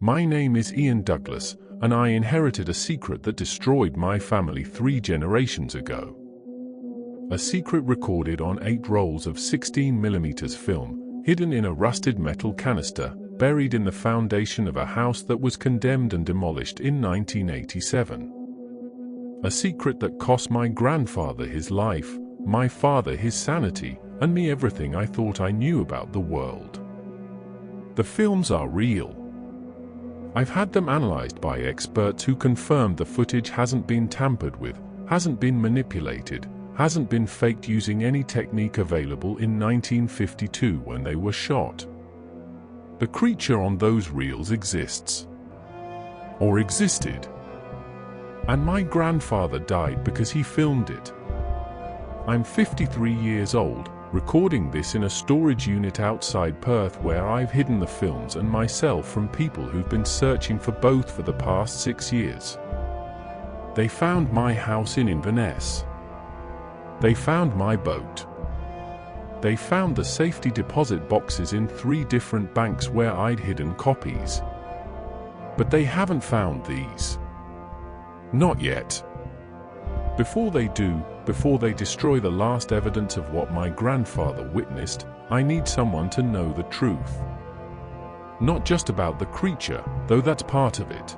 My name is Ian Douglas, and I inherited a secret that destroyed my family 3 generations ago. A secret recorded on 8 rolls of 16mm film, hidden in a rusted metal canister, buried in the foundation of a house that was condemned and demolished in 1987. A secret that cost my grandfather his life, my father his sanity, and me everything I thought I knew about the world. The films are real. I've had them analyzed by experts who confirmed the footage hasn't been tampered with, hasn't been manipulated, hasn't been faked using any technique available in 1952 when they were shot. The creature on those reels exists. Or existed. And my grandfather died because he filmed it. I'm 53 years old, recording this in a storage unit outside Perth where I've hidden the films and myself from people who've been searching for both for the past 6 years. They found my house in Inverness. They found my boat. They found the safety deposit boxes in 3 different banks where I'd hidden copies. But they haven't found these. Not yet. Before they do, before they destroy the last evidence of what my grandfather witnessed, I need someone to know the truth. Not just about the creature, though that's part of it,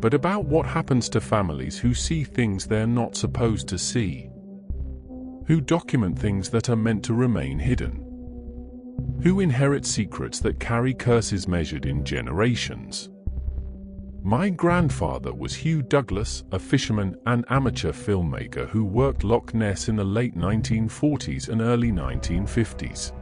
but about what happens to families who see things they're not supposed to see, who document things that are meant to remain hidden, who inherit secrets that carry curses measured in generations. My grandfather was Hugh Douglas, a fisherman and amateur filmmaker who worked Loch Ness in the late 1940s and early 1950s.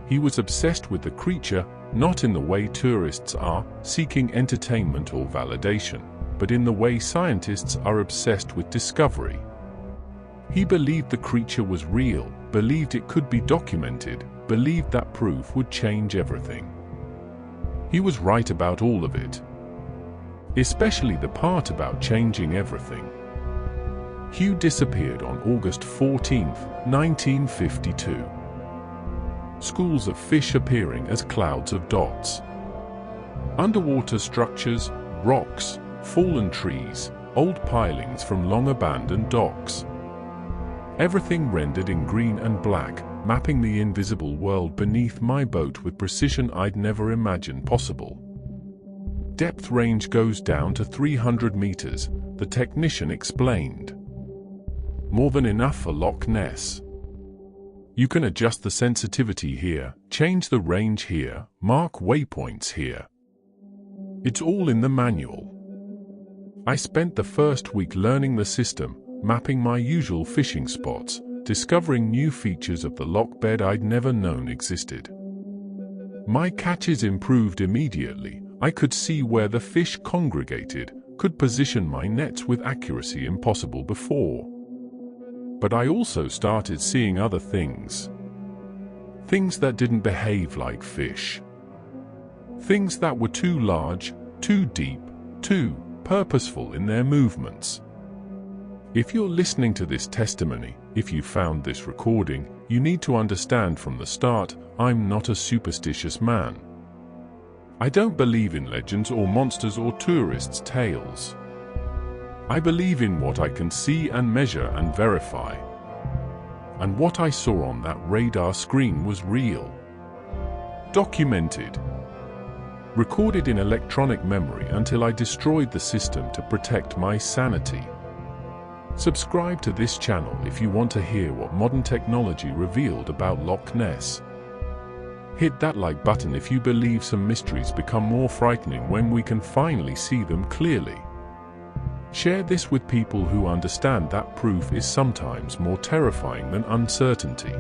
He was obsessed with the creature, not in the way tourists are, seeking entertainment or validation, but in the way scientists are obsessed with discovery. He believed the creature was real, believed it could be documented, believed that proof would change everything. He was right about all of it. Especially the part about changing everything. Hugh disappeared on August 14, 1952. Schools of fish appearing as clouds of dots. Underwater structures, rocks, fallen trees, old pilings from long-abandoned docks. Everything rendered in green and black, mapping the invisible world beneath my boat with precision I'd never imagined possible. Depth range goes down to 300 meters, the technician explained. More than enough for Loch Ness. You can adjust the sensitivity here, change the range here, mark waypoints here. It's all in the manual. I spent the first week learning the system, mapping my usual fishing spots, discovering new features of the loch bed I'd never known existed. My catches improved immediately. I could see where the fish congregated, could position my nets with accuracy impossible before. But I also started seeing other things. Things that didn't behave like fish. Things that were too large, too deep, too purposeful in their movements. If you're listening to this testimony, if you found this recording, you need to understand from the start, I'm not a superstitious man. I don't believe in legends or monsters or tourists' tales. I believe in what I can see and measure and verify. And what I saw on that radar screen was real. Documented. Recorded in electronic memory until I destroyed the system to protect my sanity. Subscribe to this channel if you want to hear what modern technology revealed about Loch Ness. Hit that like button if you believe some mysteries become more frightening when we can finally see them clearly. Share this with people who understand that proof is sometimes more terrifying than uncertainty.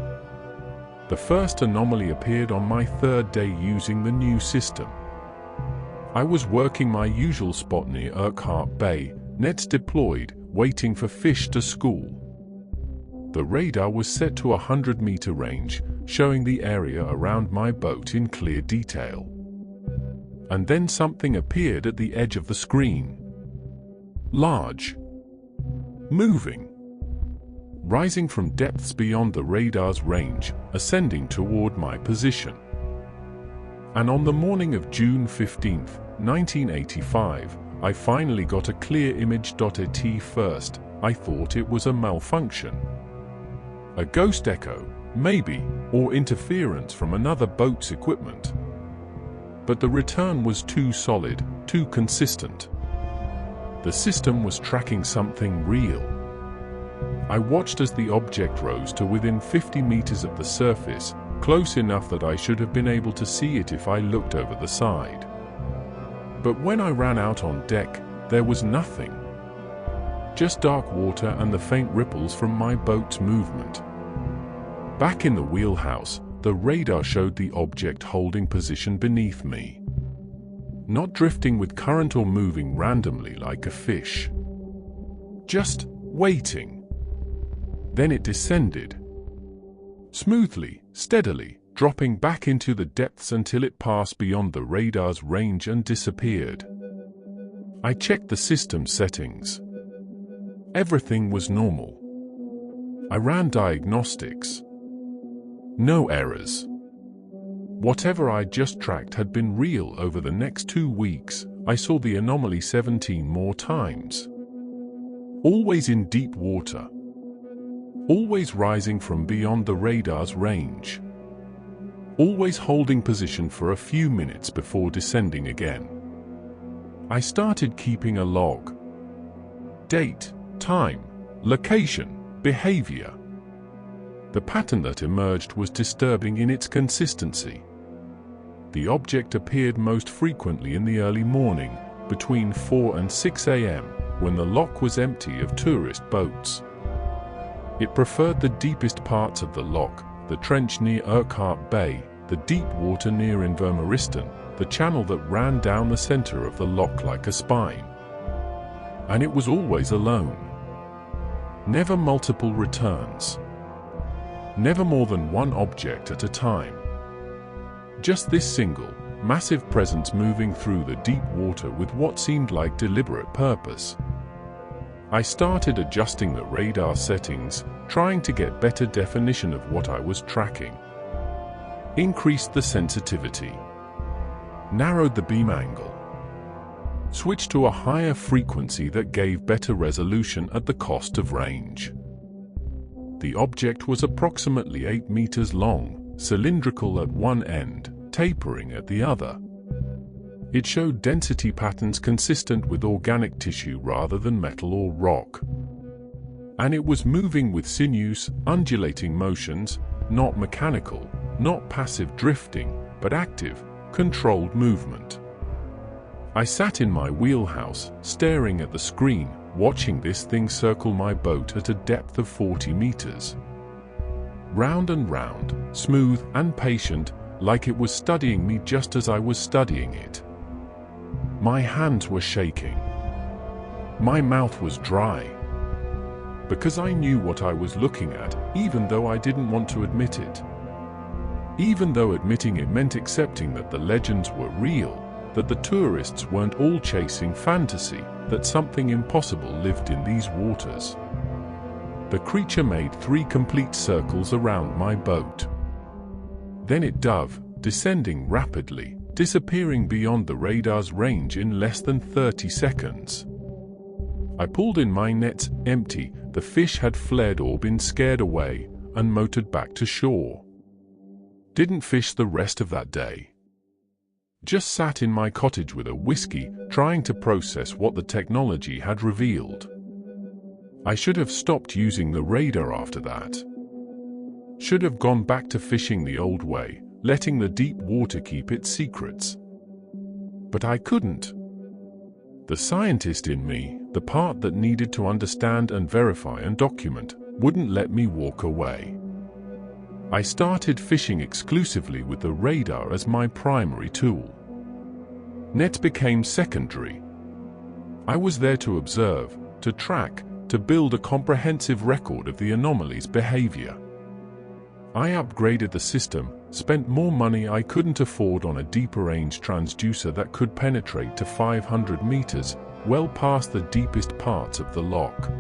The first anomaly appeared on my 3rd day using the new system. I was working my usual spot near Urquhart Bay, nets deployed, waiting for fish to school. The radar was set to 100-meter range, showing the area around my boat in clear detail. And then something appeared at the edge of the screen. Large. Moving. Rising from depths beyond the radar's range, ascending toward my position. And on the morning of June 15, 1985, I finally got a clear image. At first, I thought it was a malfunction. A ghost echo, maybe, or interference from another boat's equipment. But the return was too solid, too consistent. The system was tracking something real. I watched as the object rose to within 50 meters of the surface, close enough that I should have been able to see it if I looked over the side. But when I ran out on deck, there was nothing. Just dark water and the faint ripples from my boat's movement. Back in the wheelhouse, the radar showed the object holding position beneath me. Not drifting with current or moving randomly like a fish. Just waiting. Then it descended. Smoothly, steadily, dropping back into the depths until it passed beyond the radar's range and disappeared. I checked the system settings. Everything was normal. I ran diagnostics. No errors. Whatever I just tracked had been real. Over the next 2 weeks, I saw the anomaly 17 more times. Always in deep water. Always rising from beyond the radar's range. Always holding position for a few minutes before descending again. I started keeping a log. Date, time, location, behavior. The pattern that emerged was disturbing in its consistency. The object appeared most frequently in the early morning, between 4 and 6 a.m., when the loch was empty of tourist boats. It preferred the deepest parts of the loch, the trench near Urquhart Bay, the deep water near Invermariston, the channel that ran down the center of the loch like a spine. And it was always alone. Never multiple returns. Never more than one object at a time. Just this single, massive presence moving through the deep water with what seemed like deliberate purpose. I started adjusting the radar settings, trying to get better definition of what I was tracking. Increased the sensitivity. Narrowed the beam angle. Switched to a higher frequency that gave better resolution at the cost of range. The object was approximately 8 meters long, cylindrical at one end, tapering at the other. It showed density patterns consistent with organic tissue rather than metal or rock. And it was moving with sinuous, undulating motions, not mechanical, not passive drifting, but active, controlled movement. I sat in my wheelhouse, staring at the screen, watching this thing circle my boat at a depth of 40 meters. Round and round, smooth and patient, like it was studying me just as I was studying it. My hands were shaking. My mouth was dry. Because I knew what I was looking at, even though I didn't want to admit it. Even though admitting it meant accepting that the legends were real, that the tourists weren't all chasing fantasy, that something impossible lived in these waters. The creature made 3 complete circles around my boat. Then it dove, descending rapidly, disappearing beyond the radar's range in less than 30 seconds. I pulled in my nets, empty, the fish had fled or been scared away, and motored back to shore. Didn't fish the rest of that day. Just sat in my cottage with a whiskey, trying to process what the technology had revealed. I should have stopped using the radar after that. Should have gone back to fishing the old way, letting the deep water keep its secrets. But I couldn't. The scientist in me, the part that needed to understand and verify and document, wouldn't let me walk away. I started fishing exclusively with the radar as my primary tool. Net became secondary. I was there to observe, to track, to build a comprehensive record of the anomaly's behavior. I upgraded the system, spent more money I couldn't afford on a deeper range transducer that could penetrate to 500 meters, well past the deepest parts of the loch.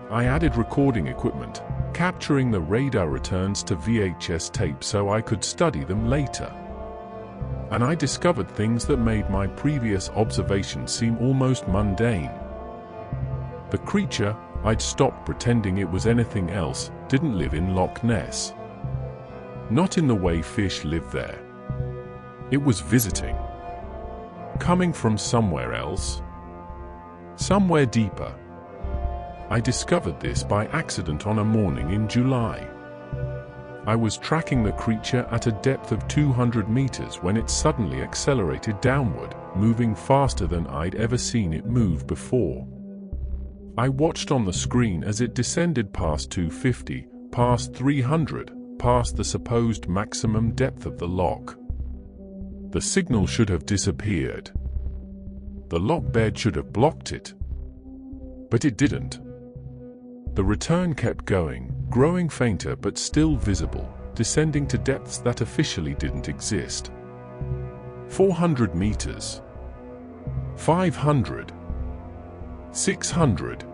I added recording equipment, capturing the radar returns to VHS tape so I could study them later. and I discovered things that made my previous observations seem almost mundane. The creature, I'd stopped pretending it was anything else, didn't live in Loch Ness. Not in the way fish live there. It was visiting. Coming from somewhere else. Somewhere deeper. I discovered this by accident on a morning in July. I was tracking the creature at a depth of 200 meters when it suddenly accelerated downward, moving faster than I'd ever seen it move before. I watched on the screen as it descended past 250, past 300, past the supposed maximum depth of the loch. The signal should have disappeared. The loch bed should have blocked it. But it didn't. The return kept going, growing fainter but still visible, descending to depths that officially didn't exist. 400 meters. 500. 600.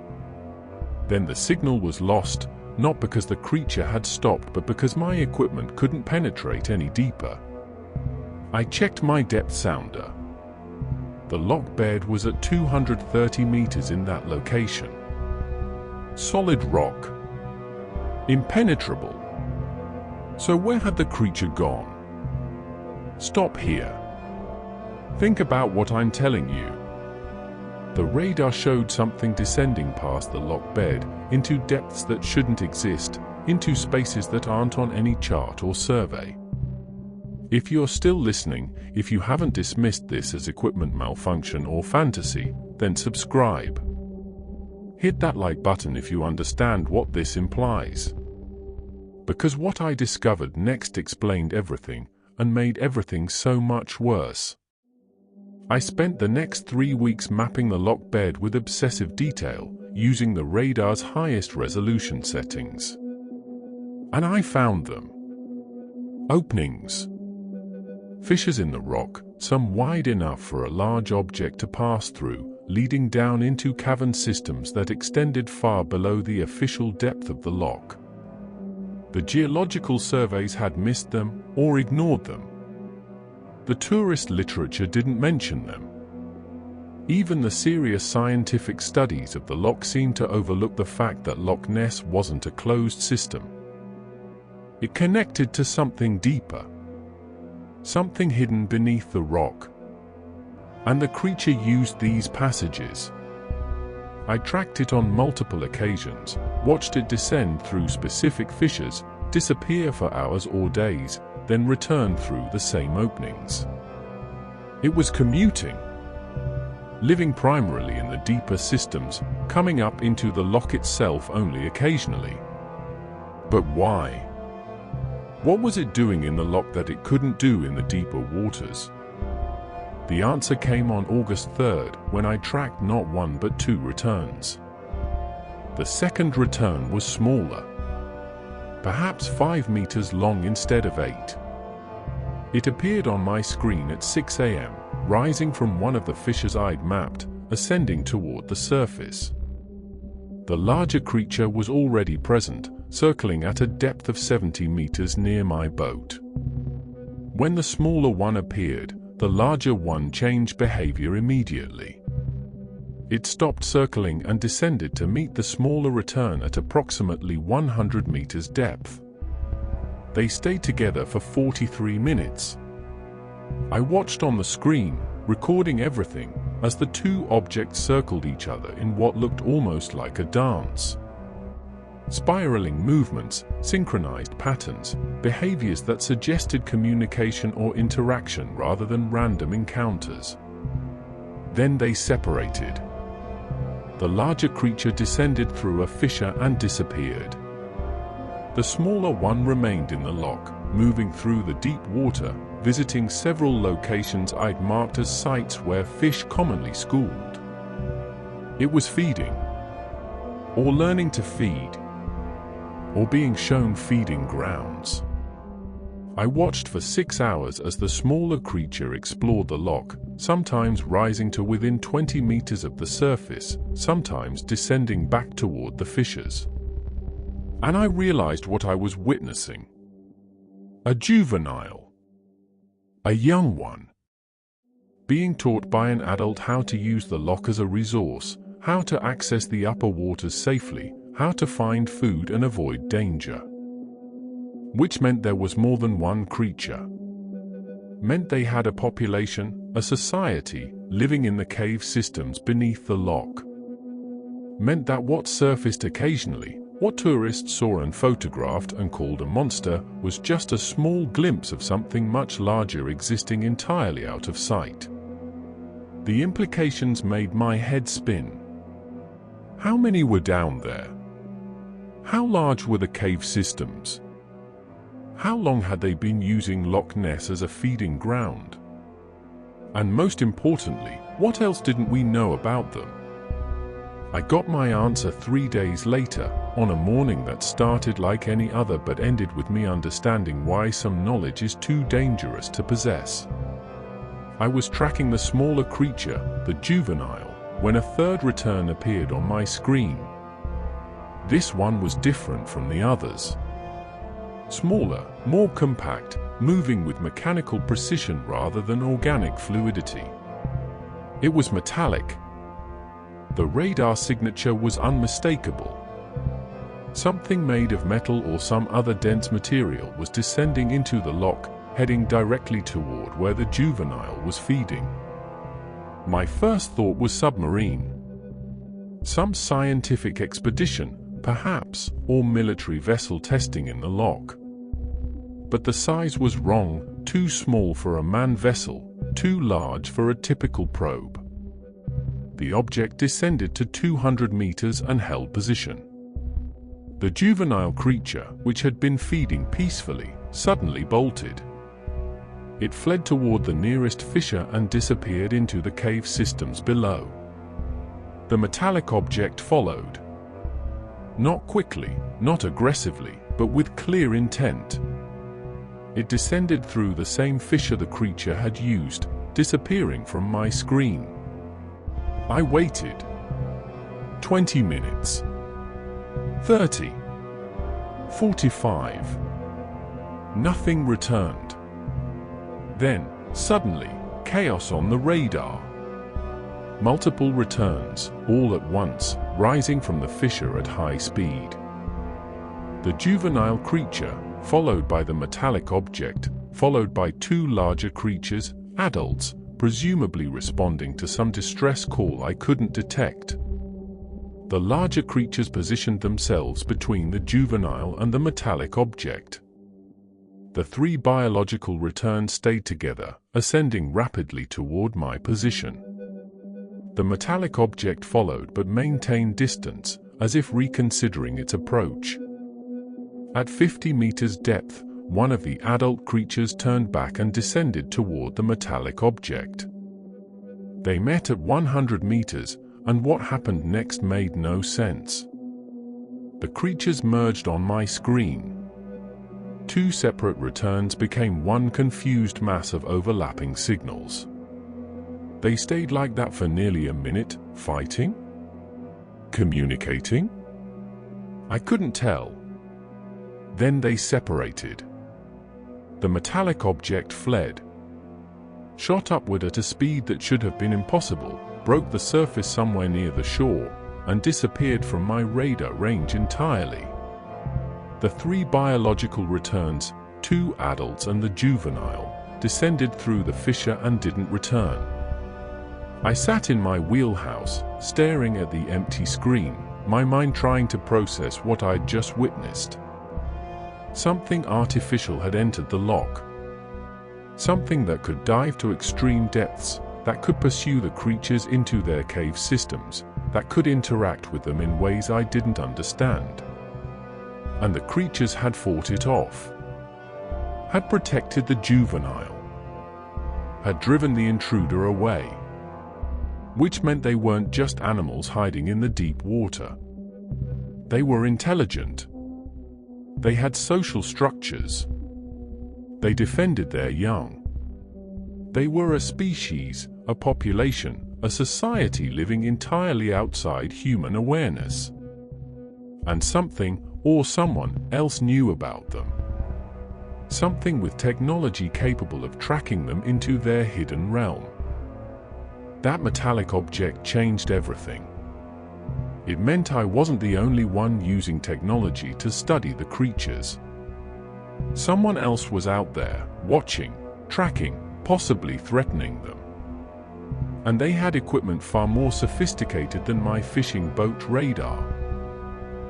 Then the signal was lost, not because the creature had stopped but because my equipment couldn't penetrate any deeper. I checked my depth sounder. The loch bed was at 230 meters in that location. Solid rock. Impenetrable. So where had the creature gone? Stop here. Think about what I'm telling you. The radar showed something descending past the loch bed, into depths that shouldn't exist, into spaces that aren't on any chart or survey. If you're still listening, if you haven't dismissed this as equipment malfunction or fantasy, then subscribe. Hit that like button if you understand what this implies. Because what I discovered next explained everything, and made everything so much worse. I spent the next 3 weeks mapping the loch bed with obsessive detail, using the radar's highest resolution settings. And I found them. Openings. Fissures in the rock, some wide enough for a large object to pass through, leading down into cavern systems that extended far below the official depth of the loch. The geological surveys had missed them or ignored them. The tourist literature didn't mention them. Even the serious scientific studies of the loch seemed to overlook the fact that Loch Ness wasn't a closed system. It connected to something deeper. Something hidden beneath the rock. And the creature used these passages. I tracked it on multiple occasions, watched it descend through specific fissures, disappear for hours or days, then return through the same openings. It was commuting. Living primarily in the deeper systems, coming up into the loch itself only occasionally. But why? What was it doing in the loch that it couldn't do in the deeper waters? The answer came on August 3rd, when I tracked not one but 2 returns. The second return was smaller. Perhaps 5 meters long instead of 8. It appeared on my screen at 6 a.m., rising from one of the fissures I'd mapped, ascending toward the surface. The larger creature was already present, circling at a depth of 70 meters near my boat. When the smaller one appeared, the larger one changed behavior immediately. It stopped circling and descended to meet the smaller return at approximately 100 meters depth. They stayed together for 43 minutes. I watched on the screen, recording everything, as the 2 objects circled each other in what looked almost like a dance. Spiraling movements, synchronized patterns, behaviors that suggested communication or interaction rather than random encounters. Then they separated. The larger creature descended through a fissure and disappeared. The smaller one remained in the loch, moving through the deep water, visiting several locations I'd marked as sites where fish commonly schooled. It was feeding, or learning to feed, or being shown feeding grounds. I watched for 6 hours as the smaller creature explored the loch, sometimes rising to within 20 meters of the surface, sometimes descending back toward the fissures. And I realized what I was witnessing. A juvenile. A young one. Being taught by an adult how to use the loch as a resource, how to access the upper waters safely, how to find food and avoid danger. Which meant there was more than one creature. Meant they had a population, a society, living in the cave systems beneath the loch. Meant that what surfaced occasionally, what tourists saw and photographed and called a monster, was just a small glimpse of something much larger existing entirely out of sight. The implications made my head spin. How many were down there? How large were the cave systems? How long had they been using Loch Ness as a feeding ground? And most importantly, what else didn't we know about them? I got my answer 3 days later, on a morning that started like any other but ended with me understanding why some knowledge is too dangerous to possess. I was tracking the smaller creature, the juvenile, when a third return appeared on my screen. This one was different from the others. Smaller, more compact, moving with mechanical precision rather than organic fluidity. It was metallic. The radar signature was unmistakable. Something made of metal or some other dense material was descending into the loch, heading directly toward where the juvenile was feeding. My first thought was submarine. Some scientific expedition, perhaps, or military vessel testing in the loch. But the size was wrong, too small for a manned vessel, too large for a typical probe. The object descended to 200 meters and held position. The juvenile creature, which had been feeding peacefully, suddenly bolted. It fled toward the nearest fissure and disappeared into the cave systems below. The metallic object followed. Not quickly, not aggressively, but with clear intent. It descended through the same fissure the creature had used, disappearing from my screen. I waited. 20 minutes. 30. 45. Nothing returned. Then, suddenly, chaos on the radar. Multiple returns, all at once, rising from the fissure at high speed. The juvenile creature, followed by the metallic object, followed by two larger creatures, adults, presumably responding to some distress call I couldn't detect. The larger creatures positioned themselves between the juvenile and the metallic object. The three biological returns stayed together, ascending rapidly toward my position. The metallic object followed but maintained distance, as if reconsidering its approach. At 50 meters depth, one of the adult creatures turned back and descended toward the metallic object. They met at 100 meters, and what happened next made no sense. The creatures merged on my screen. Two separate returns became one confused mass of overlapping signals. They stayed like that for nearly a minute, fighting? Communicating? I couldn't tell. Then they separated. The metallic object fled. Shot upward at a speed that should have been impossible, broke the surface somewhere near the shore, and disappeared from my radar range entirely. The three biological returns, two adults and the juvenile, descended through the fissure and didn't return. I sat in my wheelhouse, staring at the empty screen, my mind trying to process what I'd just witnessed. Something artificial had entered the loch. Something that could dive to extreme depths, that could pursue the creatures into their cave systems, that could interact with them in ways I didn't understand. And the creatures had fought it off. Had protected the juvenile. Had driven the intruder away. Which meant they weren't just animals hiding in the deep water. They were intelligent. They had social structures. They defended their young. They were a species, a population, a society living entirely outside human awareness. And something, or someone, else knew about them. Something with technology capable of tracking them into their hidden realm. That metallic object changed everything. It meant I wasn't the only one using technology to study the creatures. Someone else was out there, watching, tracking, possibly threatening them. And they had equipment far more sophisticated than my fishing boat radar.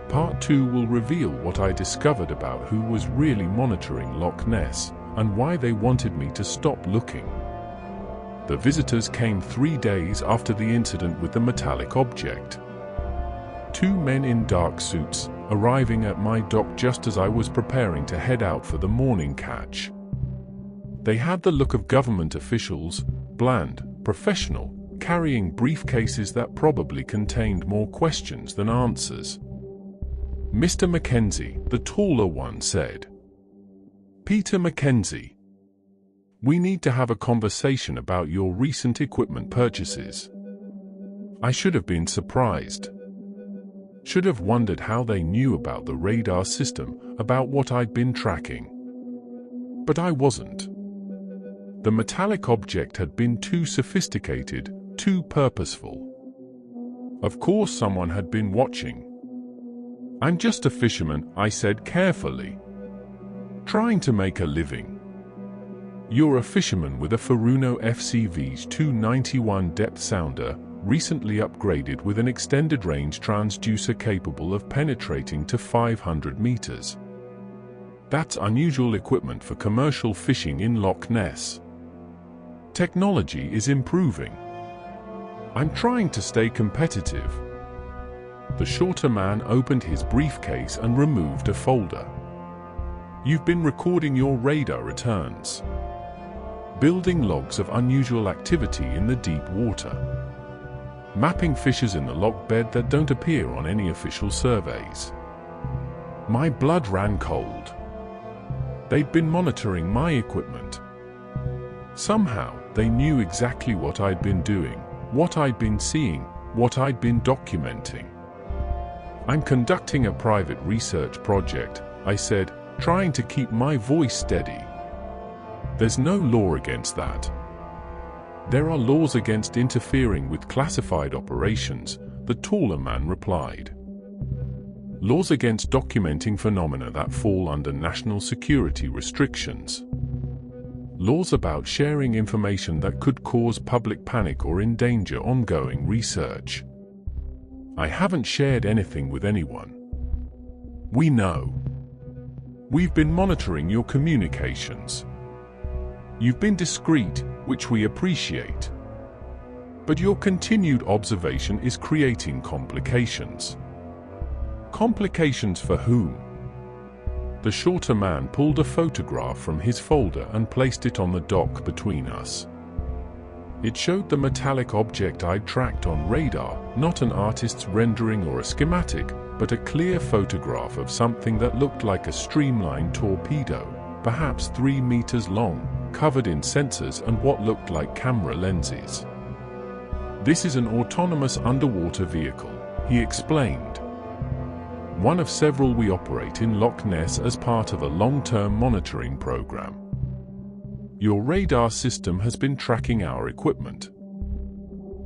Part 2 will reveal what I discovered about who was really monitoring Loch Ness, and why they wanted me to stop looking. The visitors came 3 days after the incident with the metallic object. 2 men in dark suits, arriving at my dock just as I was preparing to head out for the morning catch. They had the look of government officials, bland, professional, carrying briefcases that probably contained more questions than answers. Mr. Mackenzie, the taller one, said. "Peter Mackenzie, we need to have a conversation about your recent equipment purchases." I should have been surprised. Should have wondered how they knew about the radar system, about what I'd been tracking. But I wasn't. The metallic object had been too sophisticated, too purposeful. Of course someone had been watching. "I'm just a fisherman," I said carefully. "Trying to make a living." "You're a fisherman with a Furuno FCV's 291 depth sounder, recently upgraded with an extended-range transducer capable of penetrating to 500 meters. That's unusual equipment for commercial fishing in Loch Ness. Technology is improving. I'm trying to stay competitive." The shorter man opened his briefcase and removed a folder. "You've been recording your radar returns. Building logs of unusual activity in the deep water. Mapping fissures in the loch bed that don't appear on any official surveys." My blood ran cold. They'd been monitoring my equipment. Somehow, they knew exactly what I'd been doing, what I'd been seeing, what I'd been documenting. "I'm conducting a private research project," I said, trying to keep my voice steady. "There's no law against that." "There are laws against interfering with classified operations," the taller man replied. "Laws against documenting phenomena that fall under national security restrictions. Laws about sharing information that could cause public panic or endanger ongoing research. I haven't shared anything with anyone. We know. We've been monitoring your communications. You've been discreet, which we appreciate. But your continued observation is creating complications." "Complications for whom?" The shorter man pulled a photograph from his folder and placed it on the dock between us. It showed the metallic object I'd tracked on radar, not an artist's rendering or a schematic, but a clear photograph of something that looked like a streamlined torpedo, perhaps 3 meters long, covered in sensors and what looked like camera lenses. "This is an autonomous underwater vehicle," he explained. "One of several we operate in Loch Ness as part of a long-term monitoring program. Your radar system has been tracking our equipment.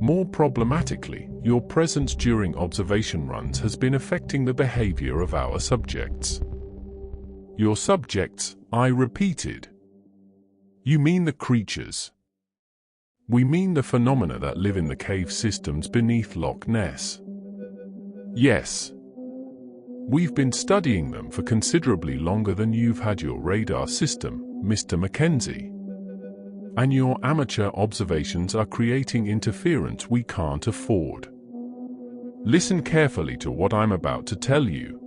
More problematically, your presence during observation runs has been affecting the behavior of our subjects." "Your subjects," I repeated. "You mean the creatures?" "We mean the phenomena that live in the cave systems beneath Loch Ness." "Yes. We've been studying them for considerably longer than you've had your radar system, Mr. Mackenzie. And your amateur observations are creating interference we can't afford. Listen carefully to what I'm about to tell you.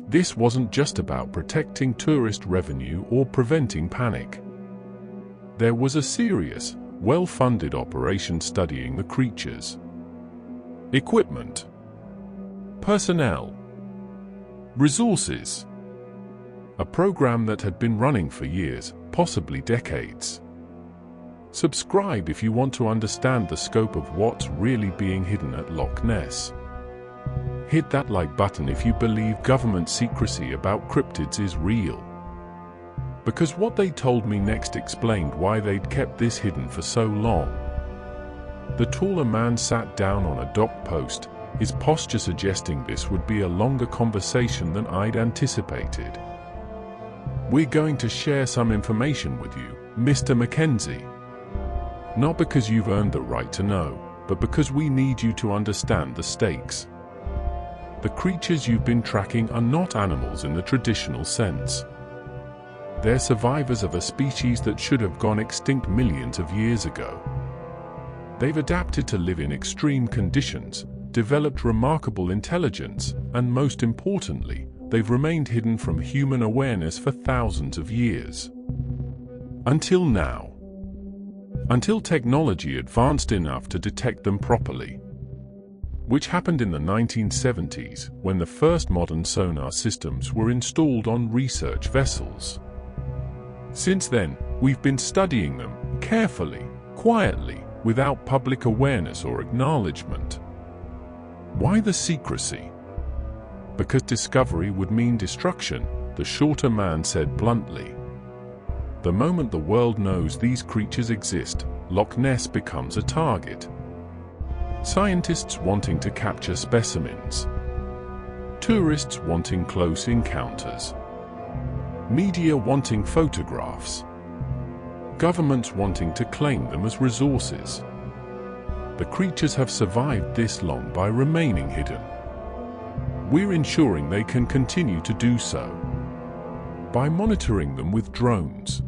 This wasn't just about protecting tourist revenue or preventing panic. There was a serious, well-funded operation studying the creatures. Equipment. Personnel. Resources. A program that had been running for years, possibly decades. Subscribe if you want to understand the scope of what's really being hidden at Loch Ness. Hit that like button if you believe government secrecy about cryptids is real. Because what they told me next explained why they'd kept this hidden for so long. The taller man sat down on a dock post, his posture suggesting this would be a longer conversation than I'd anticipated. "We're going to share some information with you, Mr. Mackenzie. Not because you've earned the right to know, but because we need you to understand the stakes. The creatures you've been tracking are not animals in the traditional sense. They're survivors of a species that should have gone extinct millions of years ago. They've adapted to live in extreme conditions, developed remarkable intelligence, and most importantly, they've remained hidden from human awareness for thousands of years. Until now. Until technology advanced enough to detect them properly. Which happened in the 1970s, when the first modern sonar systems were installed on research vessels. Since then, we've been studying them, carefully, quietly, without public awareness or acknowledgement. Why the secrecy? Because discovery would mean destruction, the shorter man said bluntly. The moment the world knows these creatures exist, Loch Ness becomes a target. Scientists wanting to capture specimens. Tourists wanting close encounters. Media wanting photographs. Governments wanting to claim them as resources. The creatures have survived this long by remaining hidden. We're ensuring they can continue to do so. By monitoring them with drones.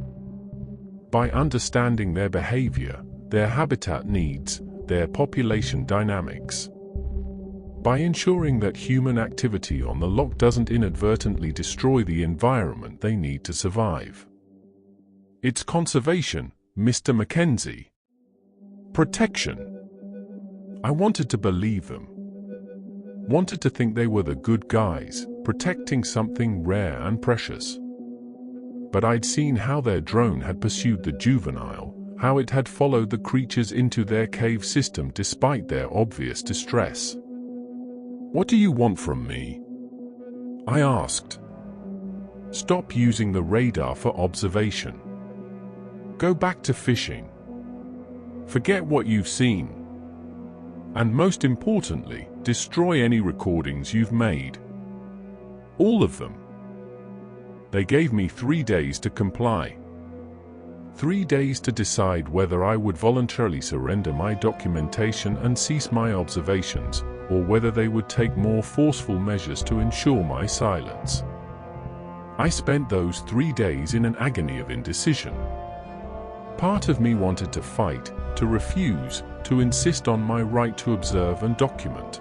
By understanding their behavior, their habitat needs, their population dynamics. By ensuring that human activity on the loch doesn't inadvertently destroy the environment they need to survive. It's conservation, Mr. Mackenzie. Protection. I wanted to believe them. Wanted to think they were the good guys, protecting something rare and precious. But I'd seen how their drone had pursued the juvenile, how it had followed the creatures into their cave system despite their obvious distress. "What do you want from me?" I asked. "Stop using the radar for observation. Go back to fishing. Forget what you've seen. And most importantly, destroy any recordings you've made. All of them." They gave me 3 days to comply. 3 days to decide whether I would voluntarily surrender my documentation and cease my observations, or whether they would take more forceful measures to ensure my silence. I spent those 3 days in an agony of indecision. Part of me wanted to fight, to refuse, to insist on my right to observe and document.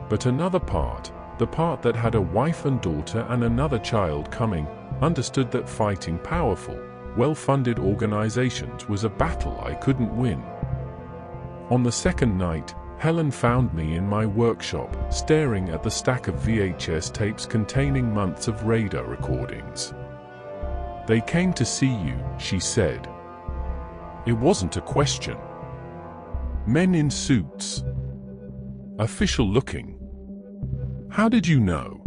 But another part, the part that had a wife and daughter and another child coming, understood that fighting powerful, well-funded organizations was a battle I couldn't win. On the second night, Helen found me in my workshop, staring at the stack of VHS tapes containing months of radar recordings. "They came to see you," she said. It wasn't a question. Men in suits. Official looking. "How did you know?"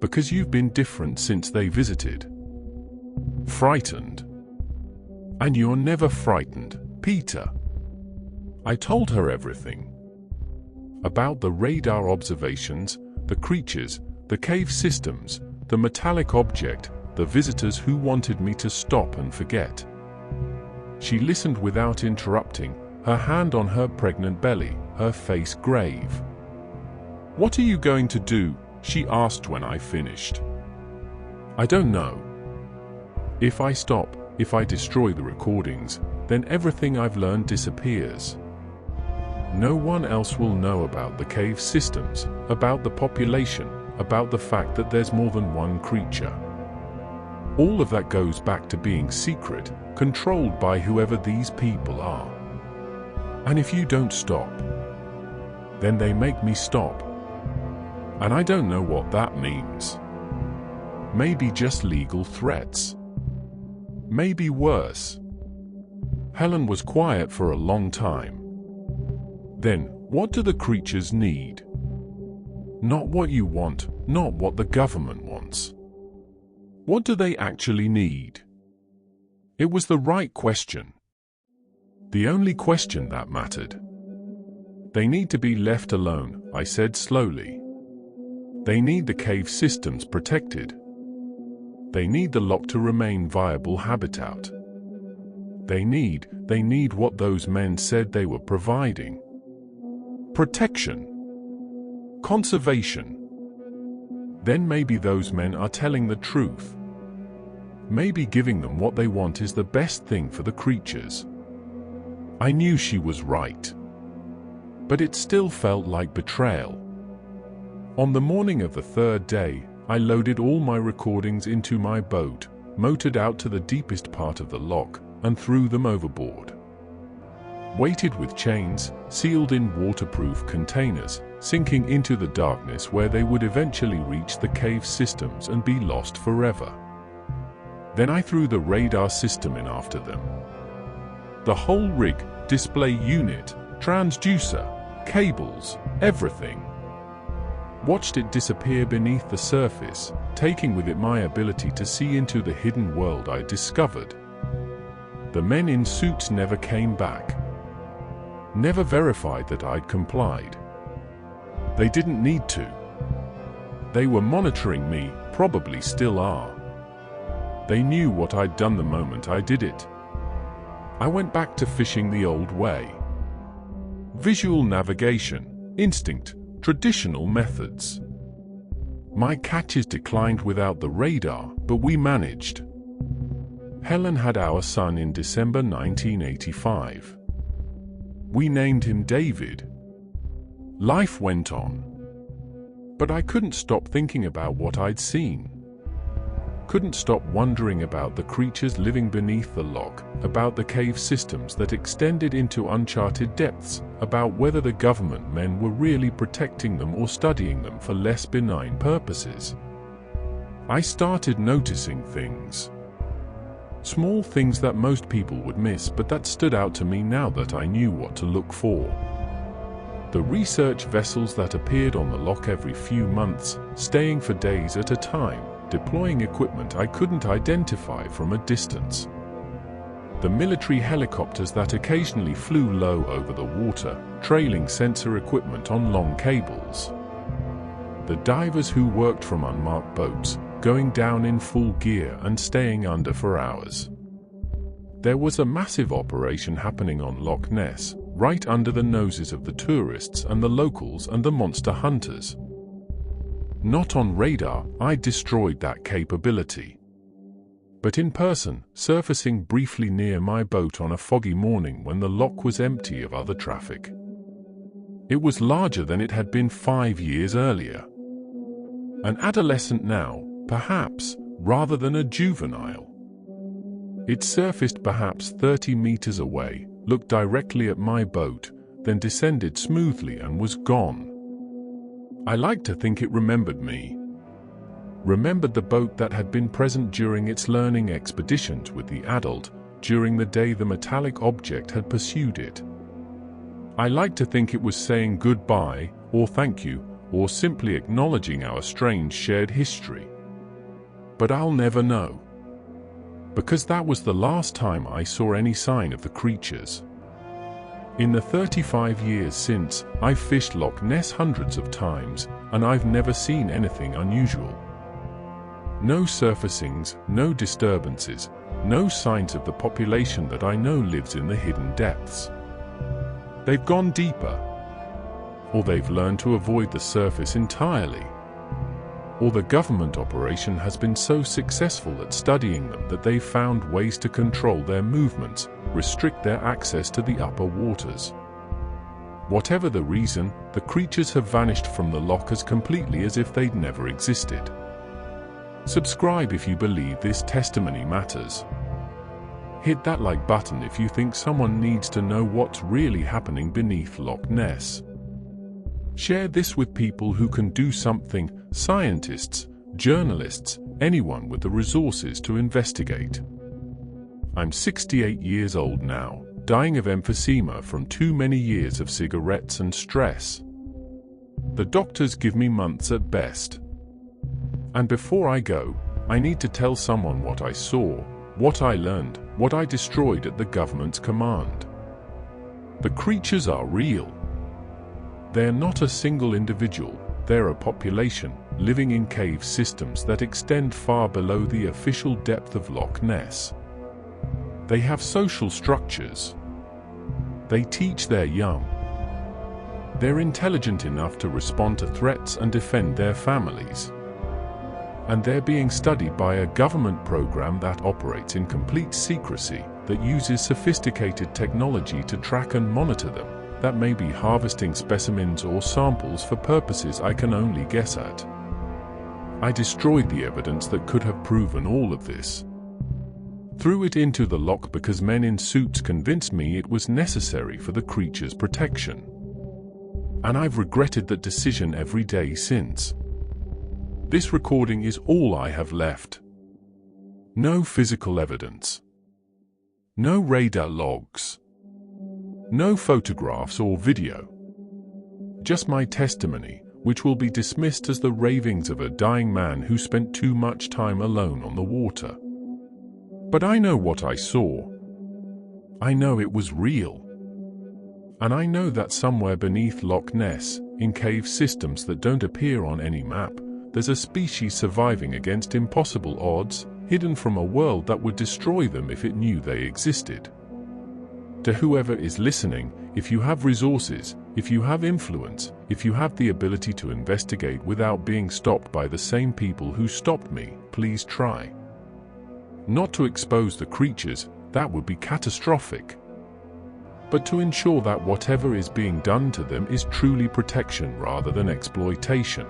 "Because you've been different since they visited." "Frightened?" "And you're never frightened, Peter." I told her everything. About the radar observations, the creatures, the cave systems, the metallic object, the visitors who wanted me to stop and forget. She listened without interrupting, her hand on her pregnant belly, her face grave. "What are you going to do?" she asked when I finished. "I don't know. If I stop, if I destroy the recordings, then everything I've learned disappears. No one else will know about the cave systems, about the population, about the fact that there's more than one creature. All of that goes back to being secret, controlled by whoever these people are. And if you don't stop, then they make me stop. And I don't know what that means. Maybe just legal threats. Maybe worse." Helen was quiet for a long time. "Then, what do the creatures need? Not what you want, not what the government wants. What do they actually need? It was the right question. The only question that mattered. They need to be left alone, I said slowly. They need the cave systems protected. They need the loch to remain viable habitat. They need what those men said they were providing. Protection. Conservation. Then maybe those men are telling the truth. Maybe giving them what they want is the best thing for the creatures. I knew she was right. But it still felt like betrayal. On the morning of the third day, I loaded all my recordings into my boat, motored out to the deepest part of the loch, and threw them overboard. Weighted with chains, sealed in waterproof containers, sinking into the darkness where they would eventually reach the cave systems and be lost forever. Then I threw the radar system in after them. The whole rig, display unit, transducer, cables, everything. Watched it disappear beneath the surface, taking with it my ability to see into the hidden world I discovered. The men in suits never came back. Never verified that I'd complied. They didn't need to. They were monitoring me, probably still are. They knew what I'd done the moment I did it. I went back to fishing the old way. Visual navigation, instinct, traditional methods. My catches declined without the radar, but we managed. Helen had our son in December 1985. We named him David. Life went on. But I couldn't stop thinking about what I'd seen. Couldn't stop wondering about the creatures living beneath the loch, about the cave systems that extended into uncharted depths, about whether the government men were really protecting them or studying them for less benign purposes. I started noticing things. Small things that most people would miss, but that stood out to me now that I knew what to look for. The research vessels that appeared on the loch every few months, staying for days at a time, deploying equipment I couldn't identify from a distance. The military helicopters that occasionally flew low over the water, trailing sensor equipment on long cables. The divers who worked from unmarked boats, going down in full gear and staying under for hours. There was a massive operation happening on Loch Ness, right under the noses of the tourists and the locals and the monster hunters. Not on radar, I destroyed that capability. But in person, surfacing briefly near my boat on a foggy morning when the loch was empty of other traffic. It was larger than it had been 5 years earlier. An adolescent now, perhaps, rather than a juvenile. It surfaced perhaps 30 meters away, looked directly at my boat, then descended smoothly and was gone. I like to think it remembered me. Remembered the boat that had been present during its learning expeditions with the adult, during the day the metallic object had pursued it. I like to think it was saying goodbye, or thank you, or simply acknowledging our strange shared history. But I'll never know. Because that was the last time I saw any sign of the creatures. In the 35 years since, I've fished Loch Ness hundreds of times, and I've never seen anything unusual. No surfacings, no disturbances, no signs of the population that I know lives in the hidden depths. They've gone deeper. Or they've learned to avoid the surface entirely. Or the government operation has been so successful at studying them that they've found ways to control their movements, restrict their access to the upper waters. Whatever the reason, the creatures have vanished from the loch as completely as if they'd never existed. Subscribe if you believe this testimony matters. Hit that like button if you think someone needs to know what's really happening beneath Loch Ness. Share this with people who can do something, scientists, journalists, anyone with the resources to investigate. I'm 68 years old now, dying of emphysema from too many years of cigarettes and stress. The doctors give me months at best. And before I go, I need to tell someone what I saw, what I learned, what I destroyed at the government's command. The creatures are real. They're not a single individual, they're a population, living in cave systems that extend far below the official depth of Loch Ness. They have social structures. They teach their young. They're intelligent enough to respond to threats and defend their families. And they're being studied by a government program that operates in complete secrecy, that uses sophisticated technology to track and monitor them, that may be harvesting specimens or samples for purposes I can only guess at. I destroyed the evidence that could have proven all of this. Threw it into the loch because men in suits convinced me it was necessary for the creature's protection. And I've regretted that decision every day since. This recording is all I have left. No physical evidence. No radar logs. No photographs or video. Just my testimony, which will be dismissed as the ravings of a dying man who spent too much time alone on the water. But I know what I saw. I know it was real. And I know that somewhere beneath Loch Ness, in cave systems that don't appear on any map, there's a species surviving against impossible odds, hidden from a world that would destroy them if it knew they existed. To whoever is listening, if you have resources, if you have influence, if you have the ability to investigate without being stopped by the same people who stopped me, please try. Not to expose the creatures, that would be catastrophic. But to ensure that whatever is being done to them is truly protection rather than exploitation.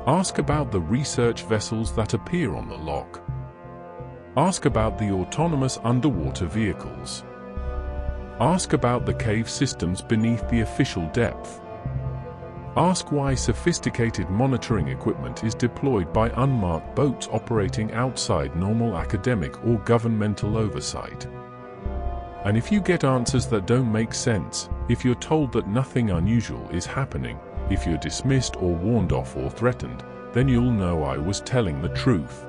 Ask about the research vessels that appear on the loch. Ask about the autonomous underwater vehicles. Ask about the cave systems beneath the official depth. Ask why sophisticated monitoring equipment is deployed by unmarked boats operating outside normal academic or governmental oversight. And if you get answers that don't make sense, if you're told that nothing unusual is happening, if you're dismissed or warned off or threatened, then you'll know I was telling the truth.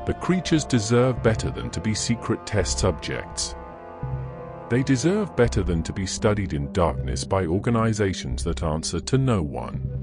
The creatures deserve better than to be secret test subjects. They deserve better than to be studied in darkness by organizations that answer to no one.